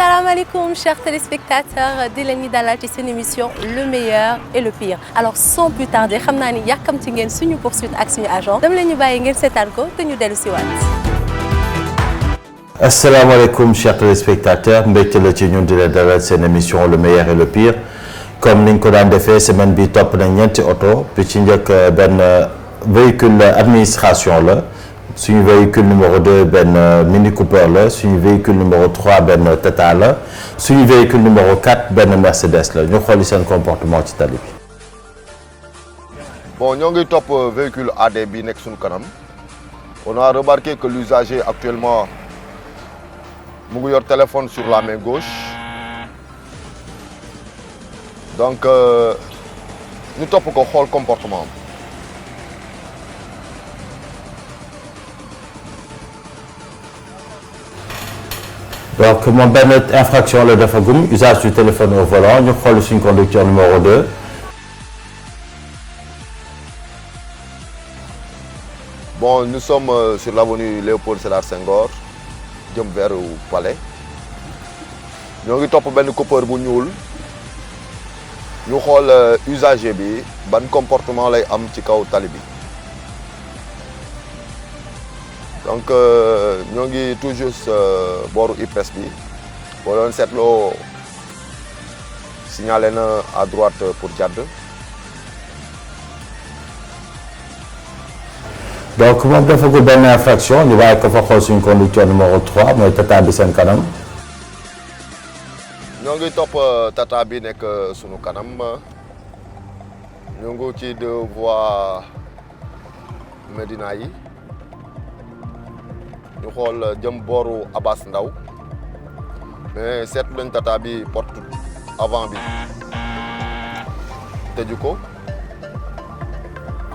Salam alaikum chers téléspectateurs di leen di dalal ci seen émission le meilleur et le pire alors sans plus tarder xam naa ni yàkkamti ngeen suñu poursuite ak suñu agent dama leen ñu bàyyi ngeen seetaan ko te ñu dellu si waat. asalaamaaleykum chers téléspectateurs mbégte la ci ñun di leen dalal seen émission le meilleur et le pire comme niñ ko daan defee semaine bi topp na ñeenti oto bi ci njëkk benn véhicule administration la. suñu véhicule numéro 2 benn Mini Cooper la suñu véhicule numéro 3 benn Tata la suñu véhicule numéro 4 benn Mercedes la ñu xooli seen comportement ci tali bi. Bon ñoo ngi topp véhicule AD bi nekk suñu kanam on a remarqué que l'usager actuellement mu ngi yor téléphone sur la main gauche donc ñu topp ko xool comportement am. donc moom benn infraction la defagum usage du téléphone au volant ñu xool suñu conducteur numéro 2. Bon nous sommes sur l'avenue Léopold Sédar Senghor jëm vers Palais ñoo ngi topp benn Cooper bu ñuul ñu xool usager bi ban comportement lay am ci kaw tali bi. donc ñoo ngi tout juste booru IPRES bi boo doon seetloo signalé na à droite pour jàdd. donc moom dafa ko benn infraction ñu bàyyi ko fa xool suñu conducteur numéro 3 mooy Tata bi seen kanam. ñoo ngi topp Tata bi nekk suñu kanam ñu ngi ci deux voies Médina yi. ñu xool jëm booru Abass Ndao mais seetlu nañ Tata bi porte avant bi tëju ko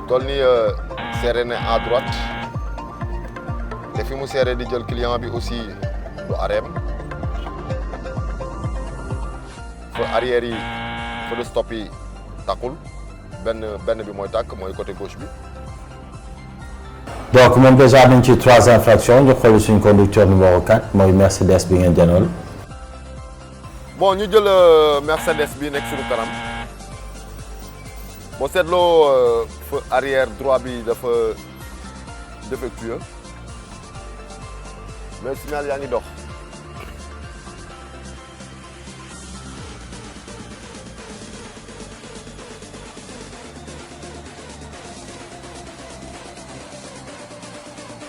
toll ni serré ne à droite te fi mu serré di jël client bi aussi du arrêt feu arrière yi feu de stop yi takkul benn bi mooy tàkk mooy côté gauche bi. donc moom déjà nañ ci 3 infractions ñu xool suñu conducteur numéro 4 mooy Mercedes bi ngeen janool. bon ñu jël Mercedes bi nekk suñu kanam boo seetloo feu arrière droit bi dafa défectueux mais signal yaa ngi dox.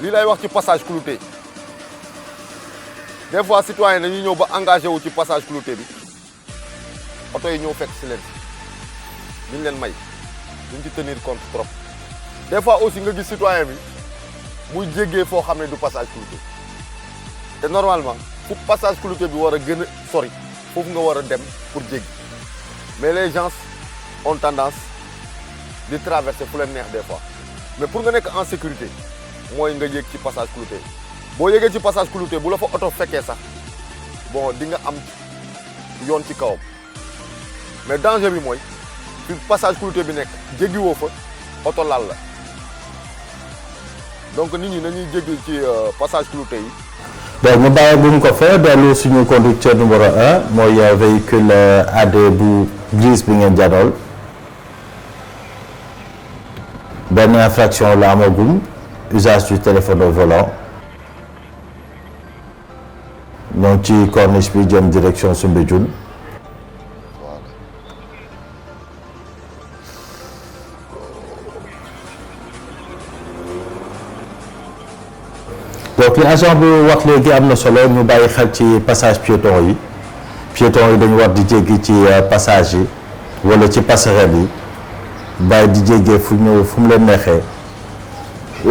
lii lay wax ci passage clouté des fois citoyen dañuy ñëw ba engagé wu ci passage clouté bi oto yi ñëw fekk si leen duñ leen may duñ ci tenir compte trop des fois aussi nga gis citoyen bi muy jéggee foo xam ne du passage clouté te normalement fu passage clouté bi war a gën a sori foofu nga war a dem pour jéggi mais les gens ont tendance di traverser fu leen neex des fois mais pour nga nekk en sécurité mooy nga yéeg ci passage clouté boo yéegee ci passage clouté bu la fa oto fekkee sax bon di nga am yoon ci kawam mais danger bi mooy fi passage clouté bi nekk jéggiwoo fa oto laal la donc nit ñi nañuy jéggi ci passage clouté yi. donc mu bàyyi bu mu ko fa dellu suñu conducteur numéro 1 mooy véhicule AD bu gris bi ngeen janool benn infraction la amagum. usage du téléphone au volant ñoo ngi ci corniche bi jëm direction Soumbédioune. donc li agent bi wax léegi am na solo ñu bàyyi xel ci passage piéton yi dañu war di jéggi ci passage yi wala ci passerelle yi bàyyi di jéggee fu mu leen neexee.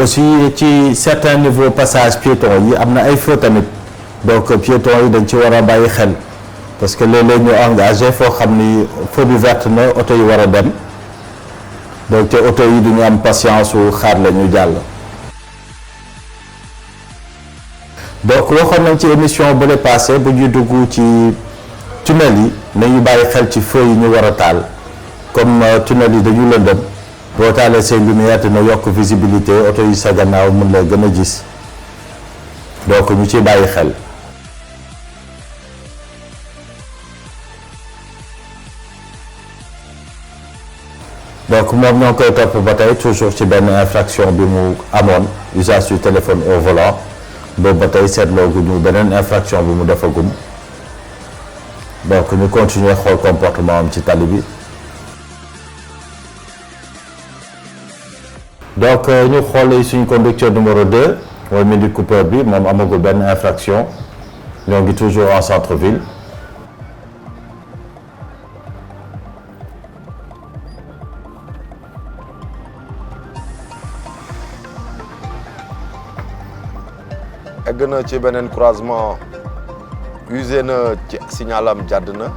aussi ci certains niveaux passage piéton yi am na ay feux tamit donc piéton yi dañ ci war a bàyyi xel parce que léeg-léeg ñu engagé foo xam ni feu bi vert na oto yi war a dem donc te oto yi duñu am patience su xaar la ñu jàll. donc waxoon nañ ci émission bu le passé bu ñuy dugg ci tunnel yi nañu bàyyi xel ci feu yi ñu war a taal comme tunnel yi dañu lëndëm boo taalee seen lumière dina yokk visibilité oto yi sa gannaaw mën la gën a gis donc ñu ciy bàyyi xel. donc moom ñoo koy topp ba tey toujours ci benn infraction bi mu amoon usage du téléphone au volant boobu ba tey seetlooguñu beneen infraction bi mu defagum donc ñu continuer xool comportement am ci tali bi. donc ñu xool suñu conducteur numéro 2 mooy Mini Cooper bi moom amagul benn infraction ñoo ngi toujours en centre-ville. egg na ci beneen croisement usé na ci signalam jàdd na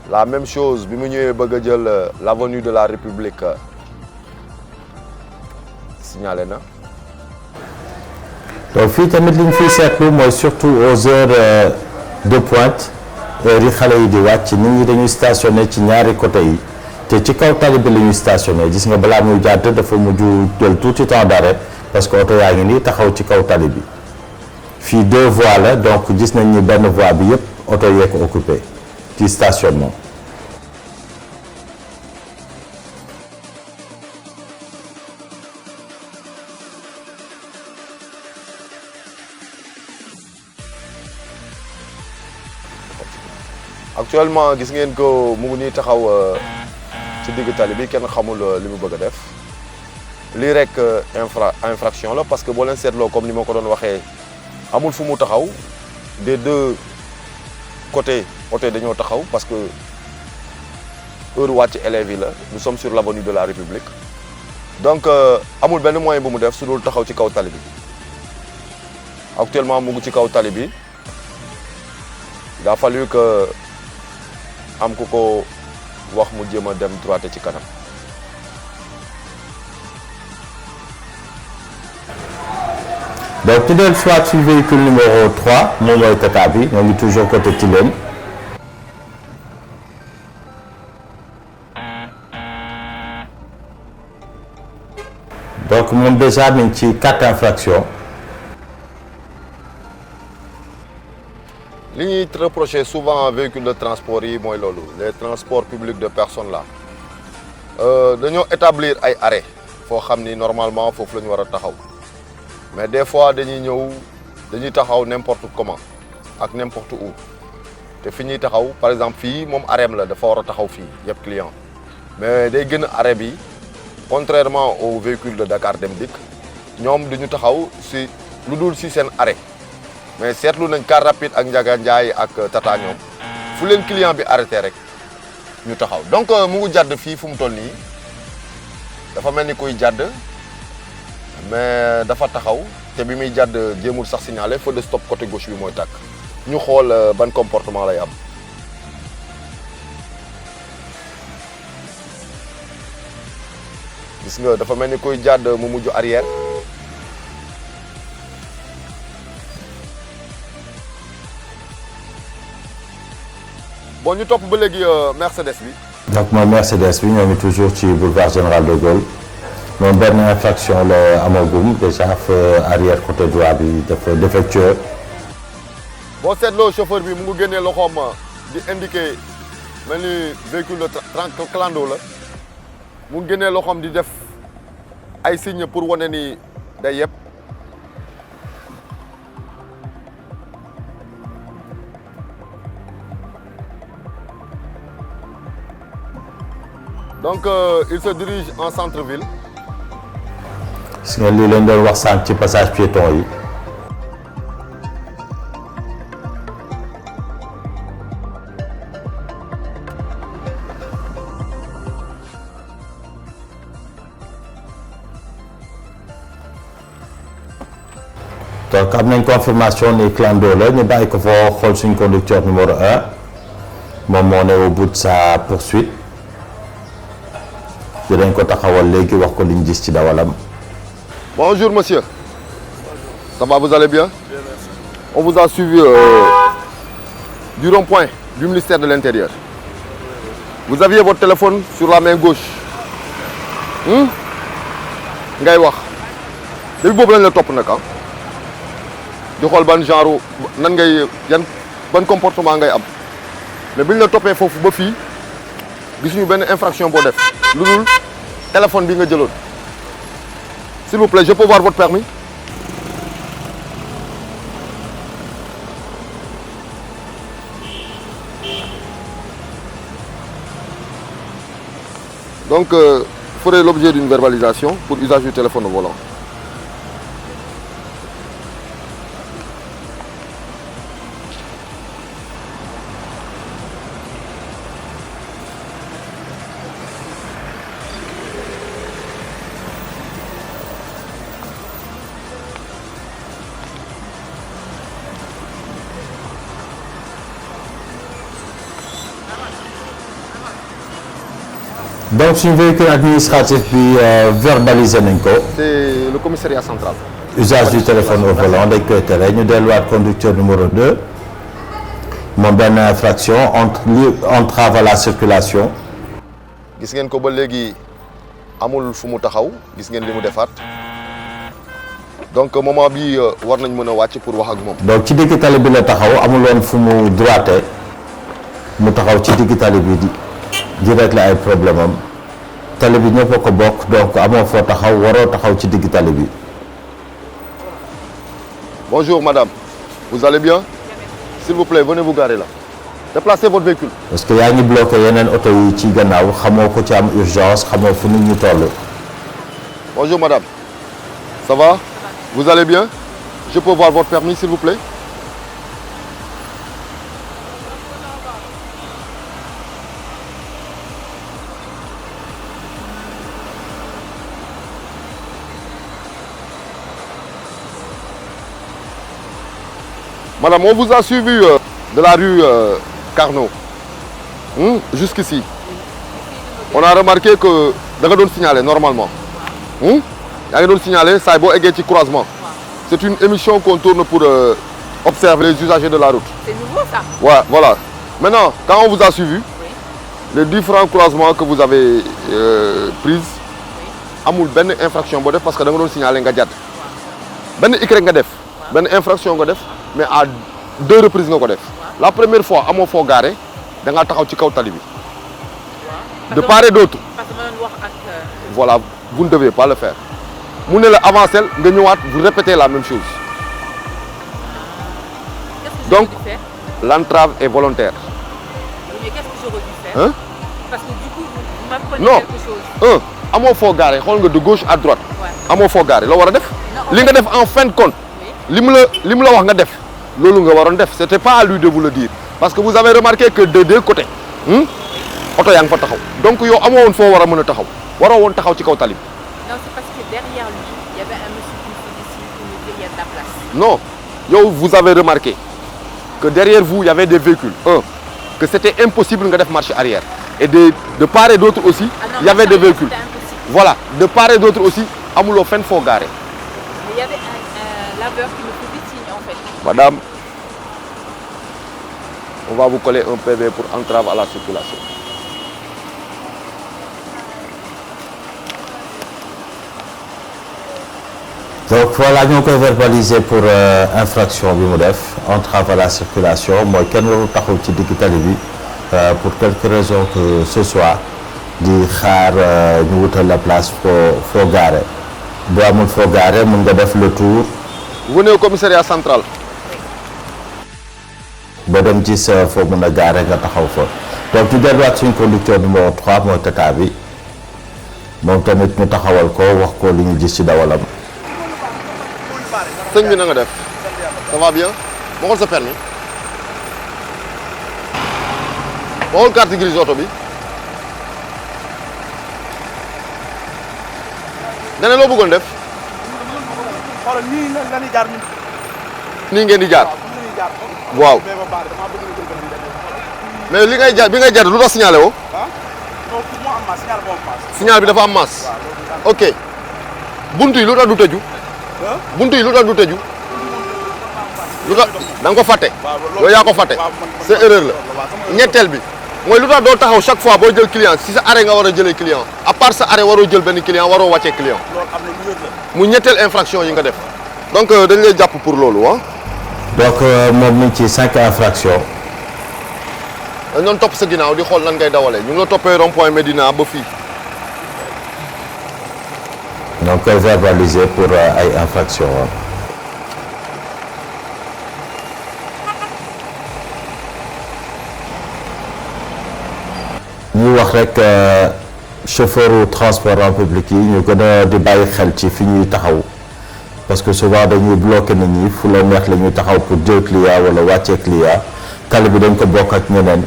la même chose bi mu ñëwee bëgg a jël l'avenue de la République signalé na. donc fii tamit li ñu fiy seetlu mooy surtout aux heures de pointe heure yi xale yi di wàcc nit ñi dañuy stationné ci ñaari côté yi te ci kaw tali bi la ñuy stationné gis nga balaa muy jàdd dafa mujj jël tuuti temps d'arrêt parce que oto yaa ngi nii taxaw ci kaw tali bi fii 2 voies la donc gis nañ ni benn voie bi yëpp oto yee ko occupé ci stationnement. actuellement gis ngeen ko mu ngi nii taxaw ci digg tali bi kenn xamul li mu bëgg a def lii rek infraction la parce que boo leen seetloo comme ni ma ko doon waxee amul fu mu taxaw des 2 côtés oto yi dañoo taxaw parce que heure wàcc élèves yi la nous sommes sur l'avenue de la République donc amul benn moyen bu mu def su dul taxaw ci kaw tali bi actuellement mu ngi ci kaw tali bi il a fallu que am ku ko wax mu jéem a dem droite ci kanam. donc ñu dellu soit ci véhicule numéro 3 moom mooy Tata bi ñoo ngi toujours côté Tilène. donc moom déjà mi ngi ci 4 infractions. li ñuy reprocher souvent véhicule de transport yi mooy loolu les transports publics de personnes là dañoo établir ay arrêt foo xam ni normalement foofu la ñu war a taxaw mais des fois dañuy taxaw n'importe comment ak n'importe où te fi ñuy taxaw par exemple fii moom arrêt la dafa war a taxaw fii yëpp client mais day gën a arrêt bi contrairement aux véhicules de Dakar Dem Dikk ñoom duñu taxaw si lu dul si seen arrêt. mais seetlu nañ car rapide ak Ndiaga Ndiaye ak Tata ñoom fu leen client bi arrêté rek ñu taxaw donc mu ngi jàdd fii fu mu toll nii dafa mel ni kuy jàdd mais dafa taxaw te bi muy jàdd jéemul sax signalé feu de stop côté gauche bi mooy tàkk ñu xool ban comportement lay am. gis nga dafa mel ni kuy jàdd mu mujj arrière. bon ñu topp ba léegi Mercedes bi. donc mooy Mercedes bi ñoo ngi toujours ci boulevard Général de Gaulle moom benn infraction la amagum déjà feu arrière côté droit bi dafa défectueux. boo seetloo chauffeur bi mu ngi génnee loxoom di indiquer mel ni véhicule de clando la mu ngi génnee loxoom di def ay signes pour wane ni day yëpp. donc il se dirige en centre-ville. gis nga lii lañ doon wax sànq ci passage piéton yi. donc am nañ confirmation ni clando la ñu bàyyi ko foo xool suñ conducteur numéro 1 moom moo ne au bout de sa poursuite. dinañ ko taxawal léegi wax ko liñ gis ci dawalam. Bonjour monsieur. Ça va, vous allez bien? Bien, merci. On vous a suivi du rond-point du ministère de l'Intérieur. Vous aviez votre téléphone sur la main gauche. ngay wax depuis boobu lañ la topp nag ah. di xool ban genre nan ngay ban comportement ngay am mais biñ la toppee foofu ba fii gisuñu benn infraction boo def lu dul téléphone bi nga jëloon s'il vous plaît je peux voir votre permis donc ferait l'objet d'une verbalisation pour usage du téléphone au volant. donc suñu véhicule administratif bi verbalisé nañ ko. C'est le commissariat central. usage du téléphone au volant dañ koy tere ñu delluwaat conducteur numéro 2 moom benn infraction entrave à la circulation. gis ngeen ko ba léegi amul fu mu taxaw gis ngeen li mu defaat donc moment bi war nañ mën a wàcc pour wax ak moom. donc ci digg tali bi la taxaw amul woon fu mu droité mu taxaw ci digg tali bi di régler ay problème am tali bi ñëpp a ko bokk donc amoo foo taxaw waroo taxaw ci digg tali bi. Bonjour madame, vous allez bien? S'il vous plaît, venez vous garer là. Déplacez votre véhicule. parce que yaa ngi bloqué yeneen oto yi ci gannaaw xamoo ko ci am urgence xamoo fu nit ñi toll. Bonjour madame, ça va? Vous allez bien? Je peux voir votre permis s'il vous plaît? Madame, on vous a suivi de la rue Carnot jusqu'ici. On a remarqué que da nga doon signaler normalement. yaa ngi doon signaler saa boo eggee ci croisement. C'est une émission qu'on tourne pour observer les usagers de la route. C'est nouveau ça? Ouais, voilà. Maintenant, quand on vous a suivi, les différents croisements que vous avez prises, amul benn infraction boo def parce que da nga doon signaler nga jàdd. benn Y nga def. benn infraction nga def. mais à 2 reprises nga ko def la première fois amoo foo gaare da ngaa taxaw ci kaw tali bi de part et d'autre voilà vous ne devez pas le faire mu ne la avancer nga ñëwaat vous répétez la même chose donc l'entrave est volontaire. Mais qu'est-ce que j'aurais dû faire? Hein? Parce que du coup vous m'apprenez non quelque chose. amoo foo gaare xool nga de gauche à droite amoo foo gaare loo war a def li nga def en fin de compte li mu la wax nga def loolu nga waroon def c'était pas à lui de vous le dire parce que vous avez remarqué que de deux côtés oto yaa ngi fa taxaw donc yow amoo woon foo war a mën a taxaw waroo woon taxaw ci kaw tali bi. Non, c'est parce que derrière lui il y avait un monsieur qui faisait signe pour nous dire il y a de la place. Non, yow vous avez remarqué que derrière vous il y avait des véhicules que c'était impossible nga def marche arrière et de part et d'autre aussi il y avait des véhicules voilà de part et d'autre aussi amuloo fenn foo gaare. Mais il y avait un laveur qui me faisait signe en fait. Madame, on va vous coller un PV pour entrave à la circulation. donc voilà ñoo koy verbaliser pour infraction bi mu def entrave à la circulation mooy kenn warul taxaw ci digg tali bi pour quelque raison que ce soit di xaar ñu wutal la place foo gaare boo amul foo gaare mun nga def le tour. Venez au commissariat central. ba dem gis foo mën a gaare nga taxaw fa donc ñu delluwaat suñ conducteur numéro 3 mooy tata bi moom tamit ñu taxawal ko wax ko li ñu gis ci dawalam. sëñ bi na nga def ça va bien ma xool sa permis ma xool carte grise oto bi nga ne loo bëggoon def xoolal nii la ñuy jaar ñun. nii ngeen di jaar waaw mais li ngay jaar bi ngay jaar lu tax signalé woo signal bi dafa am masse ok buntu yi lu tax du tëju buntu yi lu tax du tëju lu tax da nga ko fàtte yow yaa ko fàtte c'est erreur la ñetteel bi mooy lu tax doo taxaw chaque fois boo jël client si sa arrêt nga war a jëlee client à part sa arrêt waroo jël benn client waroo wàccee client mu ñetteel infraction yi nga def donc dañ lay jàpp pour loolu ah donc moom mi ci 5 infractions. dañ doon topp sa ginnaaw di xool nan ngay dawalee ñu ngi la toppee rond point Médina ba fii. donc koy verbaliser pour ay infractions. ñuy wax rek chauffeur u transport en public yi ñu gën a di bàyyi xel ci fi ñuy taxaw parce que souvent dañuy bloqué nit ñi fu la neex la ñuy taxaw pour jël client wala wàccee client tali bi dañ ko bokk ak ñeneen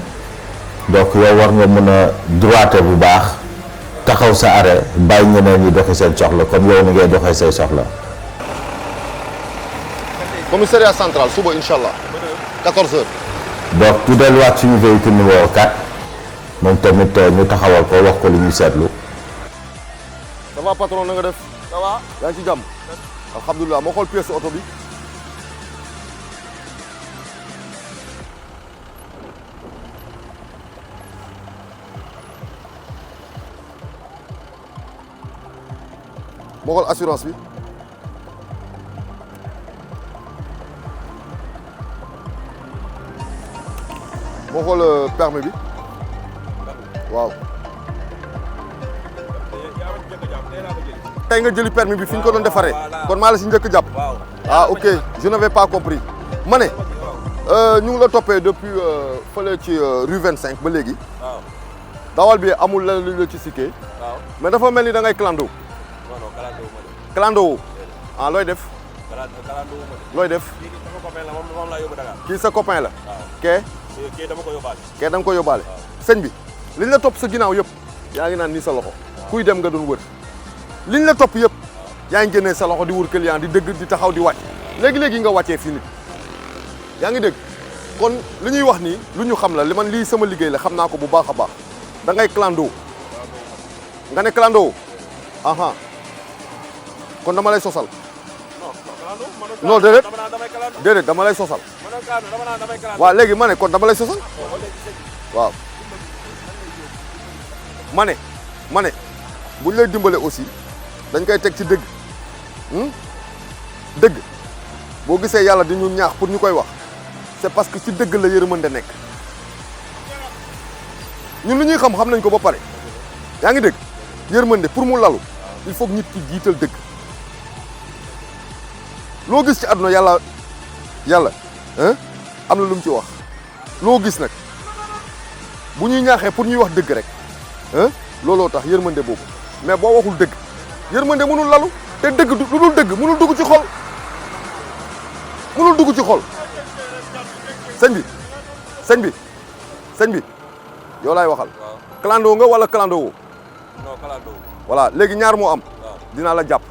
donc yow war nga mën a droite bu baax taxaw sa arrêt bàyyi ñeneen ñi doxi seen soxla comme yow ni ngay doxee say soxla. commissariat central suba incha allah 14h. donc ñu delluwaat suñu véhicule numéro 4 moom tamit ñu taxawal ko wax ko li ñu seetlu. ça va patron na nga def. ça va yaa ngi ci jàmm. alhamdulilah moo xool pièce oto bi. moo xool assurance bi. moo xool permis bi. waaw. tey nga jëli permis bi fi ñu ko doon defaree. kon maa la si njëkk jàpp. ah ok je n'avais pas compris. ma ne ñu ngi la toppee depuis fële ci rue 25 ba léegi. dawal bi amul lenn lu la ci sikkee. mais dafa mel ni da ngay clando. clando ah looy def. looy def. kii sa copain la. kee. kii dama ko yóbbaale. kee da nga ko yóbbaale. sëñ bi liñ la topp sa ginnaaw yëpp yaa ngi naan nii sa loxo kuy dem nga doon wër liñ la topp yëpp yaa ngi génnee sa loxo di wër client di dëgg di taxaw di wàcc léegi-léegi nga wàccee fii nit yaa ngi dégg kon li ñuy wax nii lu ñu xam la li man lii sama liggéey la xam naa ko bu baax a baax da ngay clando nga ne clando aha kon dama lay sosal non déedéet dama lay sosal waaw léegi ma ne kon dama lay sosal waaw ma ne buñ lay dimbale aussi dañ koy teg ci dëgg dëgg boo gisee yàlla di ñu ñaax pour ñu koy wax c'est parce que ci dëgg la yërmande nekk ñun lu ñuy xam nañ ko ba pare yaa ngi dégg yërmande pour mu lalu il faut que nit ki jiital dëgg loo gis ci àdduna yàlla am na lu mu ci wax loo gis nag bu ñuy ñaaxee pour ñuy wax dëgg rek looloo tax yërmande boobu mais boo waxul dëgg yërmande mënul lalu te dëgg lu dul dëgg mënul dugg ci xol mënul dugg ci xol sëñ bi yow laay waxal. clando nga wala clando woo. non clando. voilà léegi ñaar moo am. dinaa la jàpp.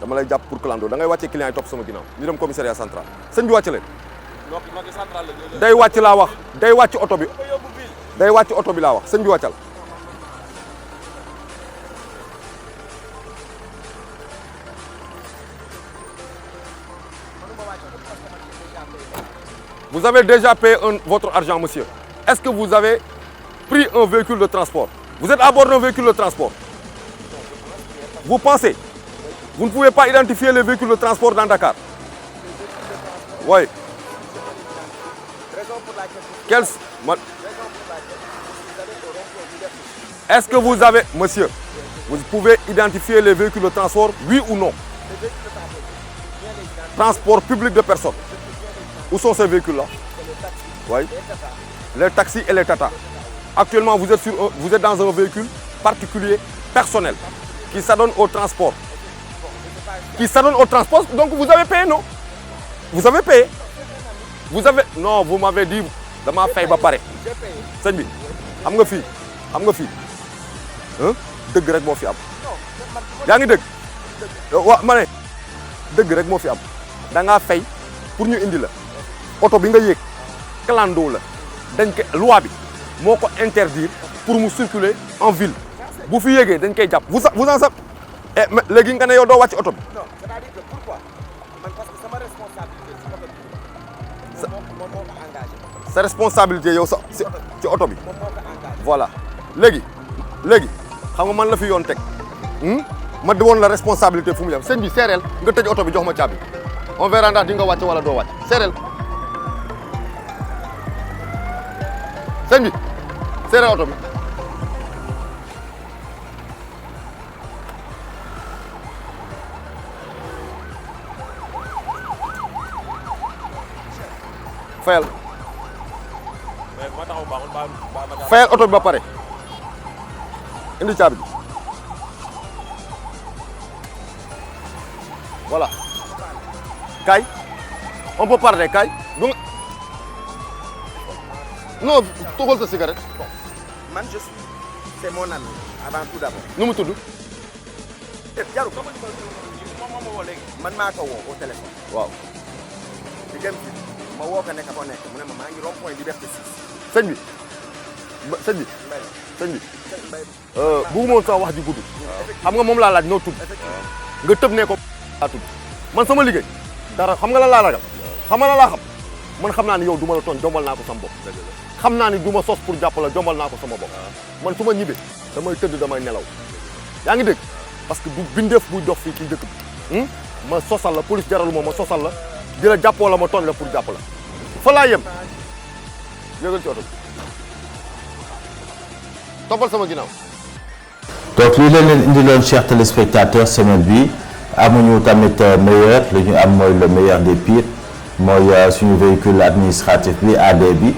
dama lay jàpp pour clando da ngay wàccee client yi topp sama ginnaaw ñu dem commissariat central sëñ bi wàcc leen. day wàcc laa wax day wàcc oto bi day wàcc oto bi laa wax sëñ bi wàccal. Vous avez déjà payé votre argent, monsieur. Est-ce que vous avez pris un véhicule de transport? Vous êtes à bord d'un véhicule de transport. Vous pensez? Vous ne pouvez pas identifier les véhicules de transport dans Dakar? Oui. Quel... Est-ce que vous avez... Monsieur, vous pouvez identifier les véhicules de transport, oui ou non? Transport public de personnes. Où sont ces véhicules-là? Oui. Les taxis et les tatas. Actuellement, vous êtes dans un véhicule particulier, personnel, qui s'adonne au transport. Qui s'adonne au transport, donc vous avez payé, non? Vous avez payé? Vous avez... Non, vous m'avez dit, dama fay ba pare. Sëñ bi, xam nga fii. Dëgg rek moo fi am. Yaa ngi dëgg? Wa ma ne dëgg rek moo fi am. Da ngaa fay pour ñu indi la. Oto bi nga yéeg clando la dañ ko loi bi moo ko interdire pour mu circuler en ville bu fi yéegee dañ koy jàpp vous en savez léegi nga ne yow doo wàcc oto bi. Non, c'est-à-dire que pourquoi? Parce que sama responsabilité ci oto bi moom moo ko engagé. Sa responsabilité yow ci oto bi. Moom moo ko engagé. Voilà léegi xam nga man la fi yoon teg ma di woon la responsabilité fu mu yem sëñ bi seereel nga tëj oto bi jox ma caabi on verra ndax di nga wàcc wala doo wàcc seereel sëñ bi seereel oto bi fayal fayal oto bi ba pare indi caabi bi voilà kay on peut parler kay du nga non tuxal sa cigarette man je suis c'est mon ami avant tout d'abord. nu mu tudd jaru ko man maa ko woo au téléphone. waaw di dem fi ma woo ko nekk fa nekk mu ne ma maa ngi rond point Liberté 6. sëñ bi sëñ bi sëñ bi bëgguma woon sax wax ji gudd xam nga moom laa laaj noo tudd nga tëb ne ko laa tudd man sama liggéey dara xam nga la laa ragal xam nga la laa xam man xam naa ni yow du ma la tooñ jombal naa ko sama bopp xam naa ni du ma sos pour jàpp la jombal naa ko sama bopp man su ma ñibbee damay tëdd damay nelaw yaa ngi dégg parce que du bindeef buy dox fii ci dëkk bi ma sosal la police jaralu ma sosal la di la jàppoo la ma tooñ la pour jàpp la fa laa yem yëgal ci oto bi toppal sama ginnaaw. donc lii leen indiloon chers téléspectateurs semaine bi amuñu tamit meilleur li ñu am mooy le meilleur des pires mooy suñu véhicule administratif bi AD bi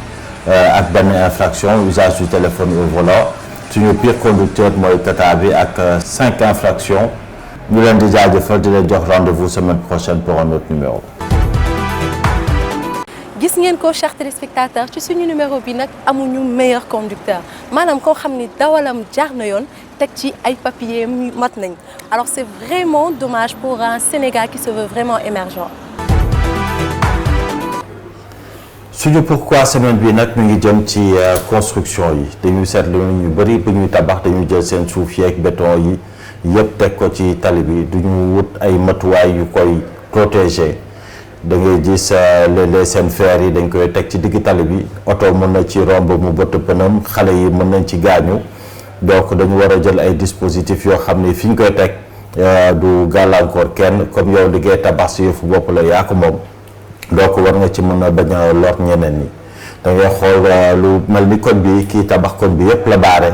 ak benn infraction usage du téléphone au volant suñu pire conducteur mooy Tata bi ak 5 infractions ñu leen di jaajëfal di leen jox rendez-vous semaine prochaine pour un autre numéro. gis ngeen ko chers téléspectateurs ci suñu numéro bi nag amuñu meilleur conducteur maanaam koo xam ni dawalam jaar na yoon teg ci ay papiers mat nañ alors c'est vraiment dommage pour un Sénégal qui se veut vraiment émergent. suñu pourquoi semaine bi nag mi ngi jëm ci construction yi dañuy seetlu ñu bëri bu ñuy tabax dañuy jël seen suuf yeeg béton yi yëpp teg ko ci tali bi duñu wut ay matuwaay yu koy protéger. da ngay gis léeg-léeg seen fer yi dañ koy teg ci digg tali bi oto mën na ci romb mu bëtt pënam xale yi mën nañ ci gaañu donc dañu war a jël ay dispositifs yoo xam ne fi ñu koy teg du gàllankoor kenn comme yow liggéey tabax si yëfu bopp la yaa ko moom donc war nga ci mën a bañ a lor ñeneen ñi da ngay xool lu mel ni code bi kii tabax code bi yëpp la baare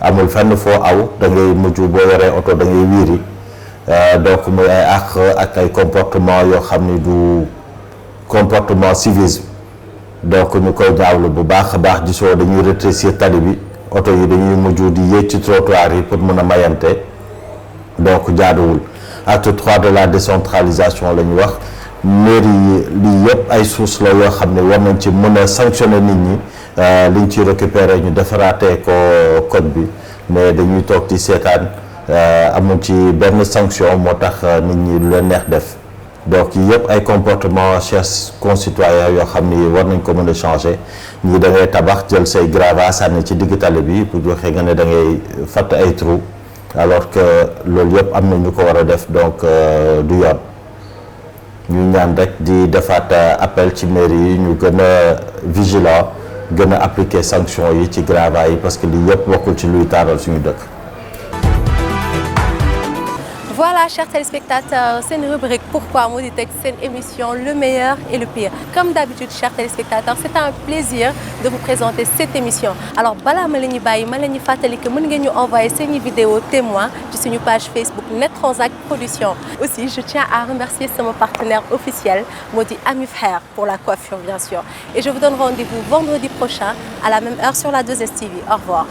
amul fenn foo aw da ngay mujj boo yoree oto da ngay wiiri donc muy ay àq ak ay comportement yoo xam ni du comportement civisme donc ñu koy ñaawlu bu baax a baax gisoo dañuy rétrécir tali bi oto yi dañuy mujj di yéeg ci trottoir yi pour mën a mayante donc jaaduwul. acte 3 de la décentralisation la ñu wax mairie yi lii yëpp ay sources la yoo xam ne war nañ ci mën a sanctionner nit ñi liñ ci récupérer ñu defaraatee ko code bi mais dañuy toog ci seetaan. amuñ ci benn sanction moo tax nit ñi lu leen neex def donc yi yëpp ay comportement chers concitoyens yoo xam ni war nañ ko mën a changer ñii da ngay tabax jël say gravats sànni ci digg tali bi bu joxee nga ne da ngay fatt ay trou alors que loolu yëpp am na ñu ko war a def donc du yoon ñu ñaan rek di defaat appel ci mairie yi ñu gën a vigilant gën a appliquer sanction yi ci gravats yi parce que lii yëpp bokkul ci luy taaral suñu dëkk. Voilà, chers téléspectateurs, c'est une rubrique Pourquoi moo di teg seen émission le meilleur et le pire. Comme d'habitude, chers téléspectateurs, c'est un plaisir de vous présenter cette émission. Alors balaa ma leen ñu bàyyi ma leen ñu fàttali que mën ngeen ñu envoyer seeni vidéo témoin ci suñu page Facebook Net Transact Production. Aussi, je tiens à remercier sama partenaire officiel moo di Ami Frères pour la coiffure bien sûr. Et je vous donne rendez-vous vendredi prochain à la même heure sur la 2STV. Au revoir.